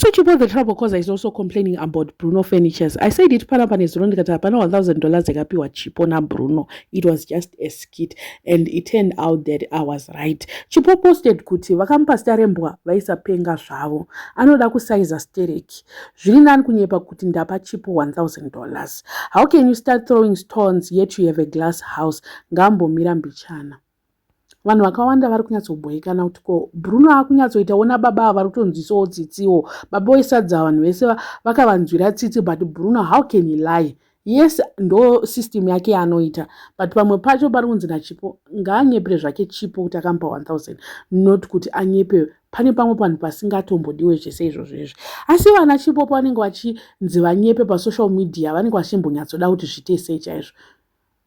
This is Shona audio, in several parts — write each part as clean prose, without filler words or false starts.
So Chipo the trouble causer is also complaining about Bruno furnitures. I said it Panapanis Rondikata Pana $1,000 Agapiwa Chipo na Bruno. It was just a skit, and it turned out that I was right. Chipo posted kuti vakampasta rembwa vaisa penga zvavo. Anoda kusaiza stereki. Zvirinani kunyepa kuti ndapa Chipo $1,000. How can you start throwing stones yet you have a glass house? Ngambo mirambichana. Vanhu vakawanda vari kunyatsobhoikana kuti ko Bruno akunyatsoitaona baba ava kutonzisawo tsitsiwo. Baba wesadza vanhu vese vakavanzwira tsitsi, but Bruno, how can he lie? Yes, ndo system yake anoita, but pamwe pacho pari kunzi naChipo ngaanyepere zvake Chipo kuti akampa 1,000, not kuti anyepe pane pamwe panhu pasingatombodiwe zvese izvozvo izvi. Asi vana Chipo vanenge vachinzi vanyepe pasocial media vanenge vachimbonyatsoda kuti zviite sei chaizvo.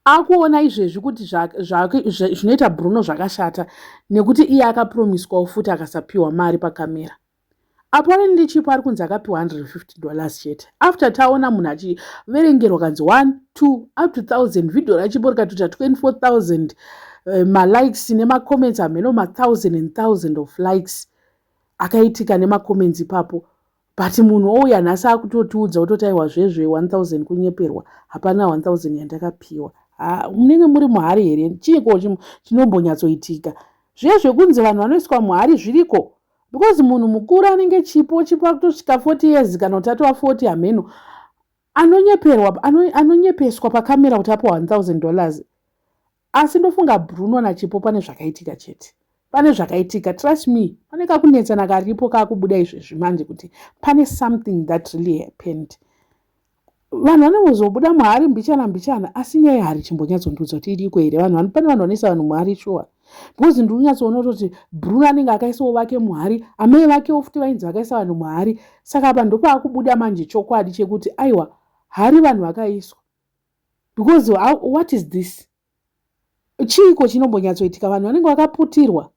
Akuona izvezvi kuti zvinoita Bruno zvakashata nekuti iye akapromiswawo futi akasapiwa mari pakamera. Apparently Chipo ari kunzi akapiwa $150 chete. After taona munhu achiverengerwa kanzi 1, 2 up to 1,000, video raChipo rikatoita 24,000 malikes nemacomments ameno 1,000 and 1,000 of likes akaitika nemacomments ipapo. But munhu ouya nhasi akutotiudza kutotaiwa zvezve 1,000 kunyeperwa, hapana 1,000 yandakapiwa. Munenge muri muhari here? Chiko chinombonyatsoitika zvezvekunzi vanhu vanoiswa muhari zviriko, because munhu mukuru anenge Chipo akutosvika 40 years kana kuti atova 40 hameno anonyepeswa pakamera kuti apiwa $1,000. Asi ndofunga Bruno naChipo pane zvakaitika chete, pane zvakaitika, trust me, pane kakunetsana karipo kakubuda izvezvi manje kuti pane something that really happened. Vanhu vanozobuda muhari mbichana, asi nyaya yehari chimbonyatsondiudza kuti iriko here. Pane vanhu vanisa vanhu muhari shuwa, because ndiri kunyatsoona kuti Bruno anenge akaisawo vake muhari, amai vakewo futi vainzi vakaisa vanhu muhari. Saka apa ndopaakubuda manje chokwadi chekuti aiwa hari vanhu vakaiswa, because what is this? Chiiko chinombonyatsoitika? Vanhu vanenge vakaputirwa.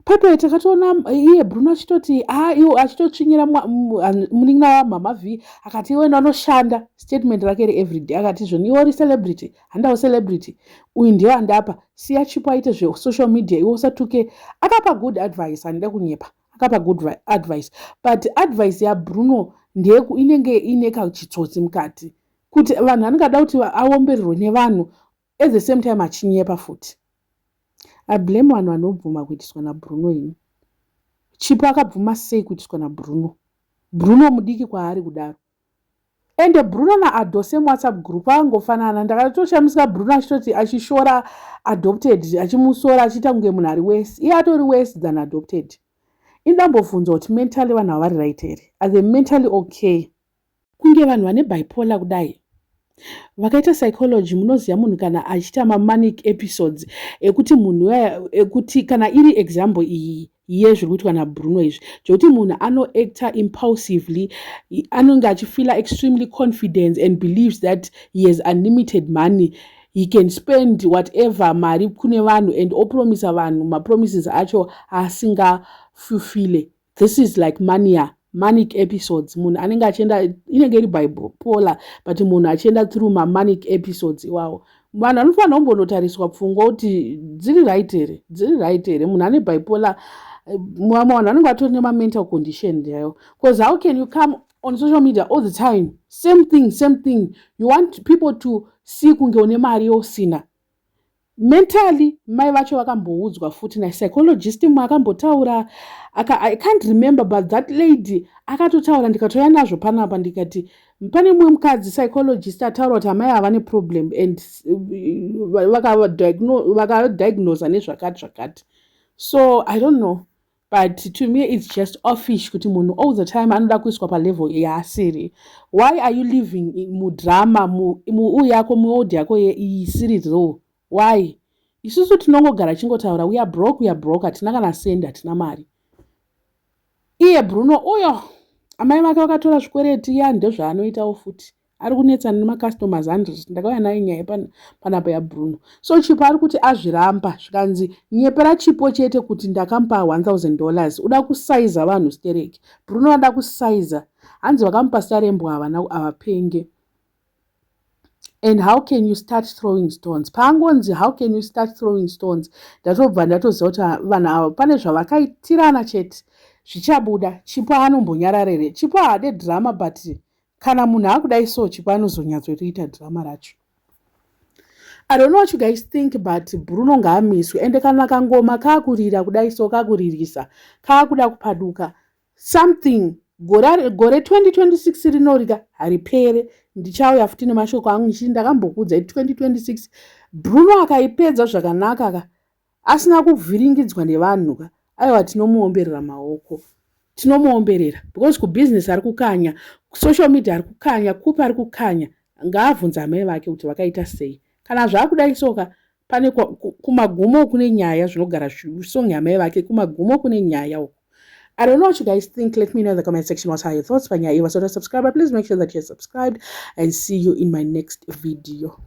Pepe takatoona iye Bruno achitoti iwo achitotsvinyira munin'ina wamama V akati iwe ndanoshanda statement rake everyday akati zvoni iwe uri celebrity, handawo celebrity, uyu ndiye andapa, siya Chipo aite zve-social media iwe usatuke. Akapa good advice, handida kunyepa, akapa good advice, but advice yaBruno inenge ine kachitsotsi mukati kuti vanhu anengada kuti aombererwe nevanhu at the same time achinyepa futi. I blame vanhu vanobvuma kuitiswa naBruno ino. Chipo akabvuma sei kuitiswa naBruno? Bruno mudiki kwaari kudaro. Ende Bruno naAdo same WhatsApp group angofanana. Ndakatoshamisika Bruno achitoti achishora adopted, achimusora achiita kunge munhu ari worse. Iye atori worse than adopted. Indambobvunza kuti mentally vanhu havari right here. Are they mentally okay? Kunge vanhu vane bipolar kudai. Vakaita psychology munoziva munhu kana achiita manic episodes ekuti munhu ekuti kana iri example iyi yezviri kuitwa naBruno izvi zvekuti munhu anoacta impulsively, anenge achifeela extremely confident and believes that he has unlimited money, he can spend whatever mari kune vanhu and opromisa vanhu mapromises acho asingafulfille. This is like manic episodes. Munhu anenge achienda, inenge iri bipolar, but munhu achienda through manic episodes iwawo. Vanhu vanofanira kumbonotariswa pfungwa kuti dziri right here. Munhu ane bipolar, vanhu vanenge vatori nema-mental condition yayo. Because how can you come on social media all the time, same thing, you want people to see kunge une mari yosina? Mentally mai vacho vakamboudzwa futi napsychologist mwe akambotaura, I can't remember, but that lady akatotaura, ndikatoya nazvo panapa ndikati pane mumwe mukadzi psychologist ataura kuti amai havane problem and vakadiagnosa nezvakati. So I don't know, but to me it's just offish kuti munhu all the time anoda kuiswa palevel yaasiri. Why are you living mudrama uyu yako muodi yako isiri real? Why? Isusu tinongogara chingotaura we are broke, hatina kana sendi, hatina mari. Iye Bruno uyo amai vake vakatora zvikwereti ndezvaanoitawo futi. Ari kunetsana nemacustomers 100. Ndakauya nayo nyaya panapa yaBruno. So Chipo ari kuti azviramba zvikanzi nyepera Chipo chete kuti ndakamupa $1,000. Uda kusaiza vanhu stereki. Bruno ada kusaiza. Hanzi vakamupa starembo avapenge. And how can you start throwing stones? Pangonzi, how can you start throwing stones? Ndatobva ndatoziva kuti vanhu ava pane zvavakaitirana chete. zvichabuda. Chipo anombonyararere. Chipo haade drama, but kana munhu akudai so Chipo anozonyatsoita drama racho. I don't know what you guys think, but Bruno ngaamiswe. Ende kana kangoma kakurira kudai so kakuririsa. Kakuda kupaduka. Something. Gore 2026 rinorika haripere. Ndichauya futi nemashoko angu ndichiti ndakambokudza 2026 Bruno akaipedza zvakanaka asina kuvhiringidzwa nevanhu aiwa tinomuomberera maoko. Tinomuomberera because kubusiness ari kukanya, social media ari kukanya, kupa ari kukanya. Ngaabvunze amai vake kuti vakaita sei. Kana zvakudai soka pane kumagumo kune nyaya zvinogara zvisonga amai vake kumagumo kune nyaya uko. I don't know what you guys think. Let me know in the comment section what are your thoughts. So to subscribe, please make sure that you're subscribed and see you in my next video.